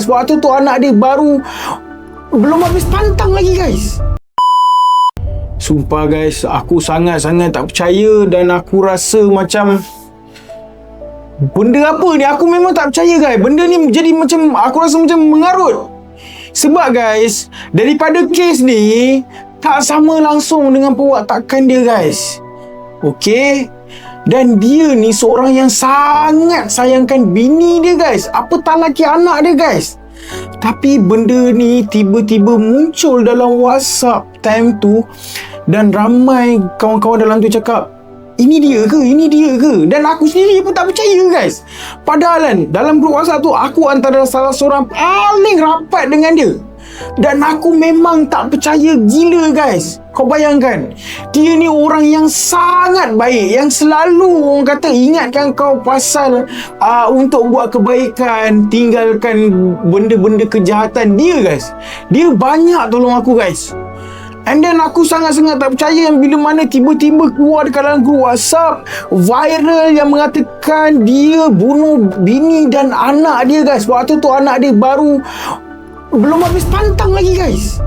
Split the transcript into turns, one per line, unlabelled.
Waktu tu anak dia baru belum habis pantang lagi guys. Sumpah guys, aku sangat-sangat tak percaya dan aku rasa macam benda apa ni? Aku memang tak percaya guys. Benda ni jadi macam, aku rasa macam mengarut. Sebab guys, daripada kes ni tak sama langsung dengan perwatakan dia guys. Okey. Dan dia ni seorang yang sangat sayangkan bini dia guys, apatah lagi anak dia guys. Tapi benda ni tiba-tiba muncul dalam WhatsApp time tu, dan ramai kawan-kawan dalam tu cakap, ini dia ke? Ini dia ke? Dan aku sendiri pun tak percaya guys. Padahal kan, dalam grup WhatsApp tu, aku antara salah seorang paling rapat dengan dia. Dan aku memang tak percaya gila guys. Kau bayangkan, dia ni orang yang sangat baik, yang selalu orang kata ingatkan kau pasal untuk buat kebaikan, tinggalkan benda-benda kejahatan dia guys. Dia banyak tolong aku guys. And then aku sangat-sangat tak percaya bila mana tiba-tiba keluar dekat dalam grup WhatsApp viral yang mengatakan dia bunuh bini dan anak dia guys. Waktu tu anak dia baru belum habis pantang lagi guys.